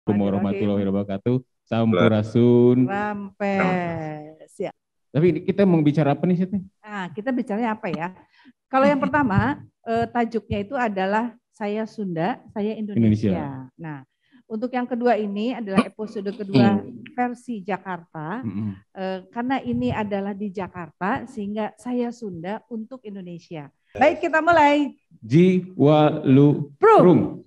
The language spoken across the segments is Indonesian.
Warahmatullahi wabarakatuh. Sampurasun. Rampes. Ya. Tapi kita mau bicara apa nih, Siti? Nah, kita bicaranya apa ya? Kalau yang pertama, tajuknya itu adalah Saya Sunda, Saya Indonesia. Nah, untuk yang kedua ini adalah episode kedua versi Jakarta. Karena ini adalah di Jakarta, sehingga Saya Sunda untuk Indonesia. Baik, kita mulai. Jiwa lu prung.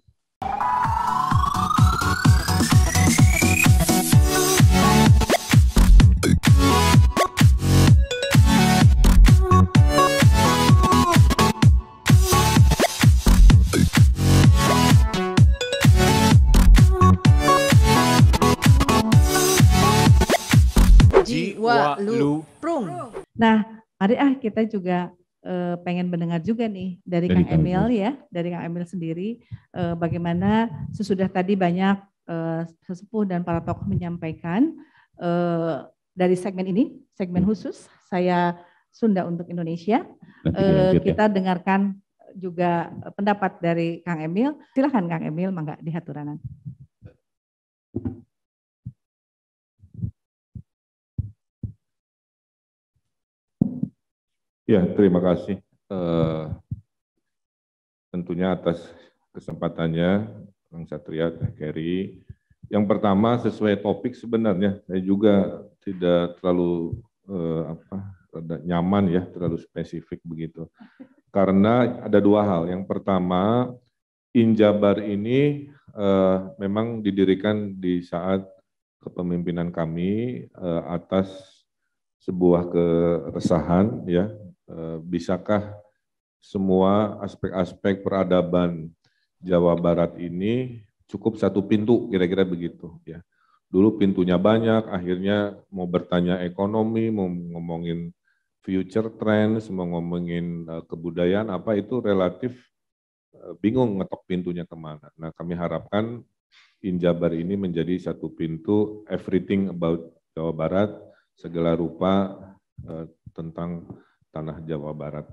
Jiwa lu prung. Nah, mari kita juga pengen mendengar juga nih dari Kang Emil ya, dari Kang Emil sendiri bagaimana sesudah tadi banyak sesepuh dan para tokoh menyampaikan dari segmen ini, segmen khusus Saya Sunda untuk Indonesia. Kita dengarkan juga pendapat dari Kang Emil. Silahkan Kang Emil, mangga dihaturanan. Ya, terima kasih tentunya atas kesempatannya Bang Satria, Teh Keri. Yang pertama sesuai topik sebenarnya saya juga tidak terlalu nyaman ya, terlalu spesifik begitu. Karena ada dua hal. Yang pertama, Injabar ini memang didirikan di saat kepemimpinan kami atas sebuah keresahan ya. Bisakah semua aspek-aspek peradaban Jawa Barat ini cukup satu pintu, kira-kira begitu ya. Dulu pintunya banyak, akhirnya mau bertanya ekonomi, mau ngomongin future trends, mau ngomongin kebudayaan apa itu relatif bingung ngetok pintunya kemana. Nah, kami harapkan Injabar ini menjadi satu pintu everything about Jawa Barat, segala rupa tentang tanah Jawa Barat.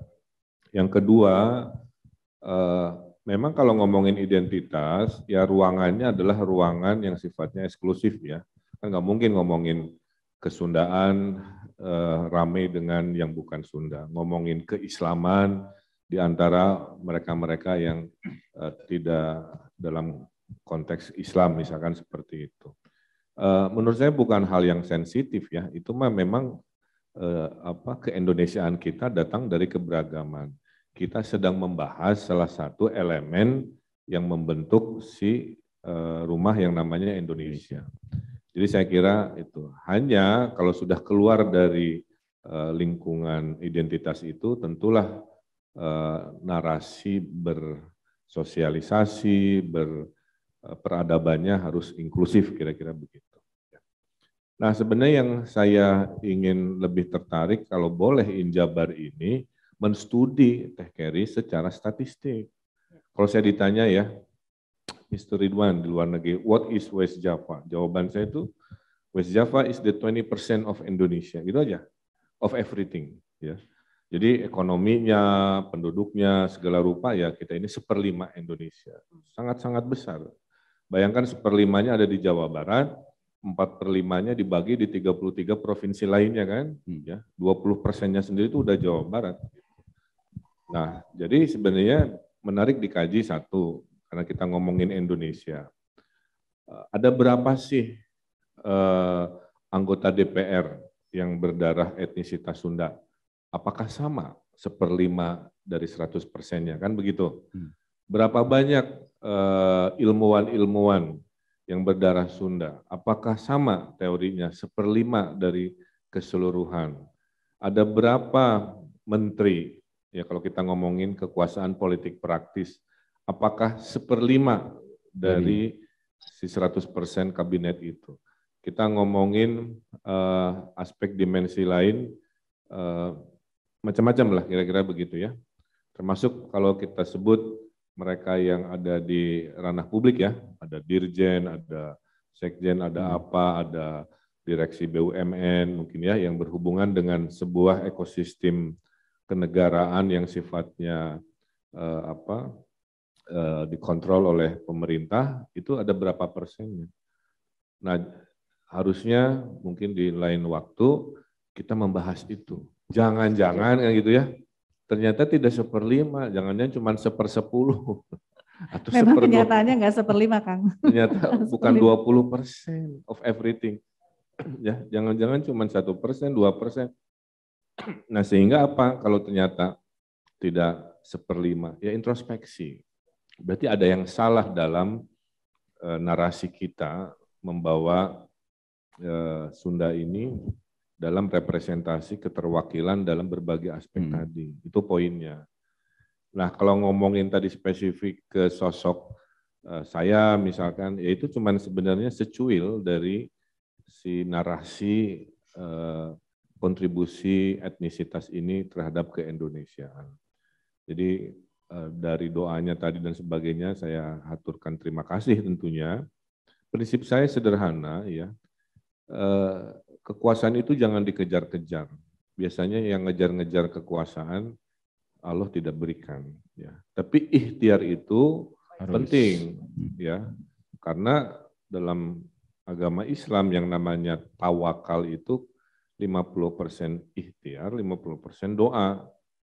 Yang kedua, memang kalau ngomongin identitas, ya ruangannya adalah ruangan yang sifatnya eksklusif ya. Kan nggak mungkin ngomongin kesundaan ramai dengan yang bukan Sunda. Ngomongin keislaman di antara mereka-mereka yang tidak dalam konteks Islam, misalkan seperti itu. Menurut saya bukan hal yang sensitif ya, itu mah memang keindonesiaan kita datang dari keberagaman. Kita sedang membahas salah satu elemen yang membentuk si rumah yang namanya Indonesia. Jadi saya kira itu hanya kalau sudah keluar dari lingkungan identitas itu tentulah narasi bersosialisasi, peradabannya harus inklusif kira-kira begitu. Nah, sebenarnya yang saya ingin lebih tertarik kalau boleh Injabar ini menstudi Teh Keri secara statistik. Kalau saya ditanya ya, Mr. Ridwan di luar negeri, what is West Java? Jawaban saya itu, West Java is the 20% of Indonesia. Itu aja, of everything. Ya. Jadi ekonominya, penduduknya, segala rupa ya kita ini 1/5 Indonesia. Sangat-sangat besar. Bayangkan 1/5-nya ada di Jawa Barat, 4/5-nya dibagi di 33 provinsi lainnya kan, ya 20%-nya sendiri itu udah Jawa Barat. Nah, jadi sebenarnya menarik dikaji satu, karena kita ngomongin Indonesia. Ada berapa sih anggota DPR yang berdarah etnisitas Sunda? Apakah sama 1/5 dari 100%-nya kan begitu? Berapa banyak ilmuwan-ilmuwan yang berdarah Sunda, apakah sama teorinya 1/5 dari keseluruhan? Ada berapa menteri, ya kalau kita ngomongin kekuasaan politik praktis, apakah 1/5 dari si 100% kabinet itu? Kita ngomongin aspek dimensi lain, macam-macam lah kira-kira begitu ya. Termasuk kalau kita sebut mereka yang ada di ranah publik ya, ada dirjen, ada sekjen, ada apa, ada direksi BUMN mungkin ya, yang berhubungan dengan sebuah ekosistem kenegaraan yang sifatnya dikontrol oleh pemerintah, itu ada berapa persennya. Nah, harusnya mungkin di lain waktu kita membahas itu. Jangan-jangan kan gitu ya, ternyata tidak 1/5, jangan-jangan cuma 1/10 atau Memang 1/20. kenyataannya nggak 1/5, Kang. Ternyata bukan 20% of everything. Ya, jangan-jangan cuma 1%, 2%. Nah, sehingga apa kalau ternyata tidak 1/5? Ya introspeksi. Berarti ada yang salah dalam narasi kita membawa Sunda ini dalam representasi keterwakilan dalam berbagai aspek tadi. Itu poinnya. Nah, kalau ngomongin tadi spesifik ke sosok saya misalkan, ya itu cuman sebenarnya secuil dari si narasi kontribusi etnisitas ini terhadap keindonesiaan. Jadi dari doanya tadi dan sebagainya saya haturkan terima kasih tentunya. Prinsip saya sederhana ya, kekuasaan itu jangan dikejar-kejar. Biasanya yang ngejar-ngejar kekuasaan Allah tidak berikan. Ya. Tapi ikhtiar itu penting, ya, karena dalam agama Islam yang namanya tawakal itu 50% ikhtiar, 50% doa.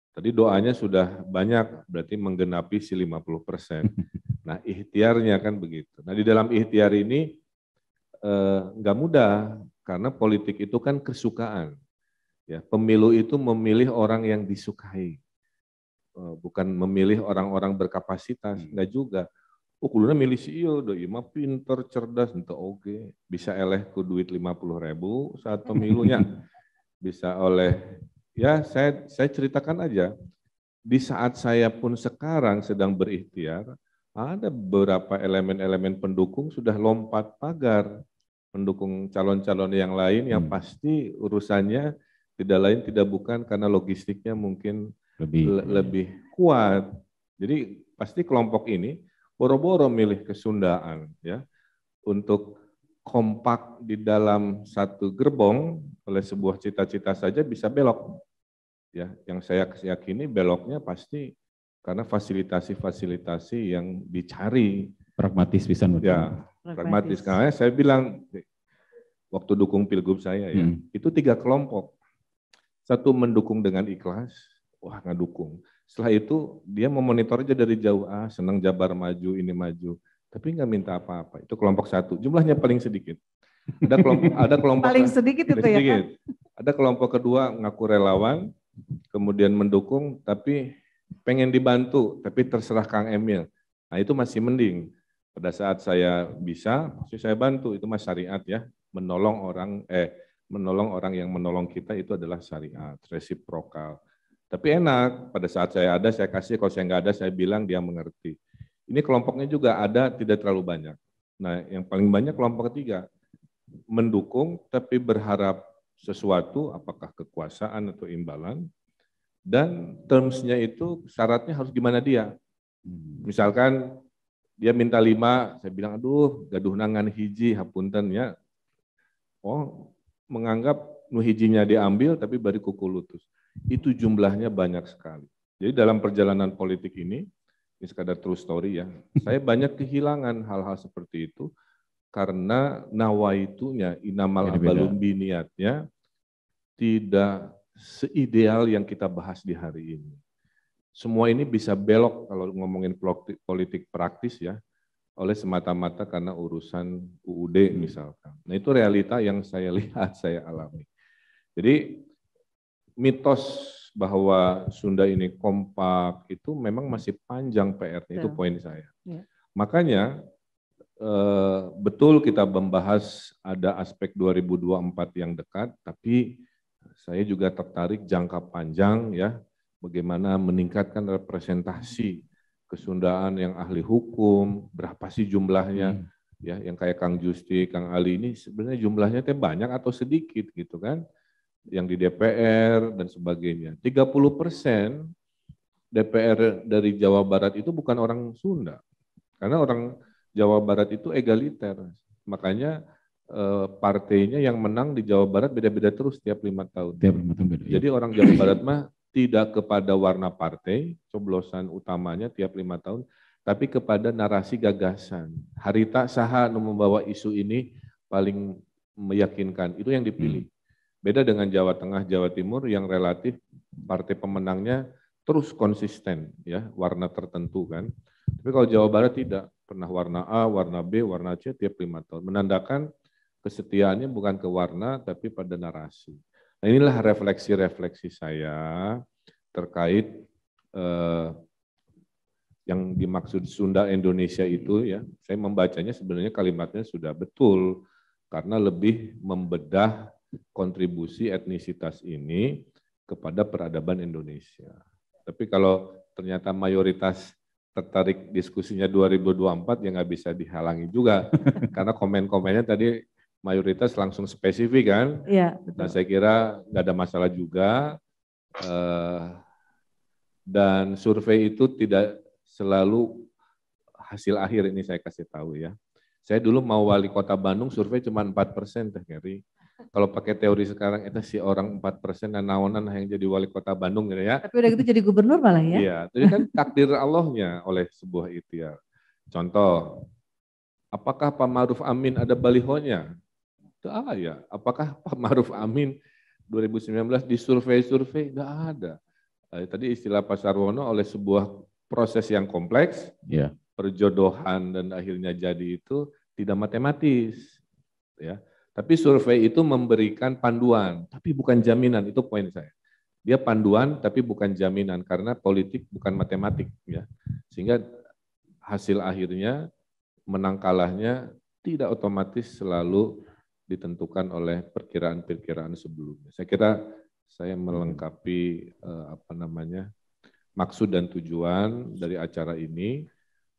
Tadi doanya sudah banyak, berarti menggenapi si 50%. Nah, ikhtiarnya kan begitu. Nah, di dalam ikhtiar ini nggak mudah, karena politik itu kan kesukaan. Ya, pemilu itu memilih orang yang disukai, bukan memilih orang-orang berkapasitas, enggak juga. Oh, kuduna milih si ieu deui mah pinter, cerdas, henteu oge, bisa eleh ku duit 50.000 saat pemilunya. Bisa oleh, ya saya ceritakan aja. Di saat saya pun sekarang sedang berikhtiar, ada beberapa elemen-elemen pendukung sudah lompat pagar, mendukung calon-calon yang lain yang pasti urusannya tidak lain tidak bukan karena logistiknya mungkin lebih kuat. Jadi pasti kelompok ini boro-boro milih kesundaan ya untuk kompak di dalam satu gerbong oleh sebuah cita-cita saja bisa belok. Ya, yang saya yakini beloknya pasti karena fasilitasi-fasilitasi yang dicari. Pragmatis bisa. Ya, pragmatis. Karena saya bilang waktu dukung pilgub saya ya, itu 3 kelompok. Satu mendukung dengan ikhlas, wah nggak dukung. Setelah itu dia memonitor aja dari jauh, senang Jabar maju, ini maju. Tapi nggak minta apa-apa. Itu kelompok satu, jumlahnya paling sedikit. Ada kelompok paling sedikit itu sedikit. Ya kan? Ada kelompok kedua ngaku relawan, kemudian mendukung, tapi pengen dibantu, tapi terserah Kang Emil. Nah itu masih mending. Pada saat saya bisa, pasti saya bantu. Itu mas syariat ya, menolong orang yang menolong kita itu adalah syariat, resiprokal. Tapi enak, pada saat saya ada saya kasih, kalau saya nggak ada saya bilang dia mengerti. Ini kelompoknya juga ada, tidak terlalu banyak. Nah yang paling banyak kelompok ketiga, mendukung tapi berharap sesuatu, apakah kekuasaan atau imbalan, dan terms-nya itu syaratnya harus gimana dia. Misalkan dia minta 5, saya bilang aduh gaduh nangan hiji, hapunten ya. Oh menganggap nu hijinya diambil tapi bari kuku lutus. Itu jumlahnya banyak sekali. Jadi dalam perjalanan politik ini sekadar true story ya, saya banyak kehilangan hal-hal seperti itu karena nawaitunya inamal abalun biniatnya tidak seideal yang kita bahas di hari ini. Semua ini bisa belok kalau ngomongin politik praktis ya, oleh semata-mata karena urusan UUD misalkan. Nah itu realita yang saya lihat, saya alami. Jadi mitos bahwa Sunda ini kompak itu memang masih panjang PR-nya, itu poin saya. Ya. Makanya betul kita membahas ada aspek 2024 yang dekat, tapi saya juga tertarik jangka panjang ya, bagaimana meningkatkan representasi kesundaan yang ahli hukum, berapa sih jumlahnya, ya yang kayak Kang Justi, Kang Ali ini sebenarnya jumlahnya banyak atau sedikit gitu kan, yang di DPR dan sebagainya. 30% DPR dari Jawa Barat itu bukan orang Sunda, karena orang Jawa Barat itu egaliter, makanya partainya yang menang di Jawa Barat beda-beda terus tiap 5 tahun. Jadi orang Jawa Barat mah tidak kepada warna partai, coblosan utamanya tiap 5 tahun, tapi kepada narasi gagasan. Harita saha nu membawa isu ini, paling meyakinkan, itu yang dipilih. Beda dengan Jawa Tengah, Jawa Timur yang relatif partai pemenangnya terus konsisten ya, warna tertentu kan. Tapi kalau Jawa Barat tidak, pernah warna A, warna B, warna C tiap 5 tahun. Menandakan kesetiaannya bukan ke warna tapi pada narasi. Nah inilah refleksi-refleksi saya terkait yang dimaksud Sunda Indonesia itu ya. Saya membacanya sebenarnya kalimatnya sudah betul karena lebih membedah kontribusi etnisitas ini kepada peradaban Indonesia. Tapi kalau ternyata mayoritas tertarik diskusinya 2024 ya nggak bisa dihalangi juga karena komen-komennya tadi mayoritas langsung spesifik kan. Iya. Nah saya kira nggak ada masalah juga dan survei itu tidak selalu hasil akhir ini saya kasih tahu ya. Saya dulu mau wali kota Bandung survei cuma 4% Teh Keri. Kalau pakai teori sekarang itu si orang 4% dan naonan yang jadi wali kota Bandung gitu ya. Tapi udah gitu jadi gubernur malah ya. Iya, itu kan takdir Allahnya oleh sebuah ikhtiar. Contoh, apakah Pak Ma'ruf Amin ada balihonya? Tidak ya. Apakah Pak Ma'ruf Amin 2019 di survei-survei? Tidak ada. Tadi istilah Pak Sarwono oleh sebuah proses yang kompleks, Ya. perjodohan dan akhirnya jadi itu tidak matematis. Ya. Tapi survei itu memberikan panduan, tapi bukan jaminan, itu poin saya. Dia panduan tapi bukan jaminan karena politik bukan matematik ya. Sehingga hasil akhirnya menang kalahnya tidak otomatis selalu ditentukan oleh perkiraan-perkiraan sebelumnya. Saya kira saya melengkapi maksud dan tujuan dari acara ini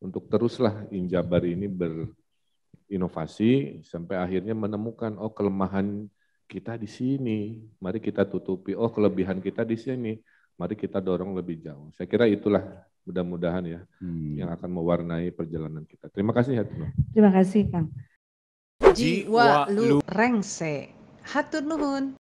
untuk teruslah Injabar ini berinovasi sampai akhirnya menemukan kelemahan kita di sini, mari kita tutupi. Kelebihan kita di sini, mari kita dorong lebih jauh. Saya kira itulah mudah-mudahan ya yang akan mewarnai perjalanan kita. Terima kasih Hatno. Terima kasih Kang. Jiwa lu rengse. Hatur nuhun.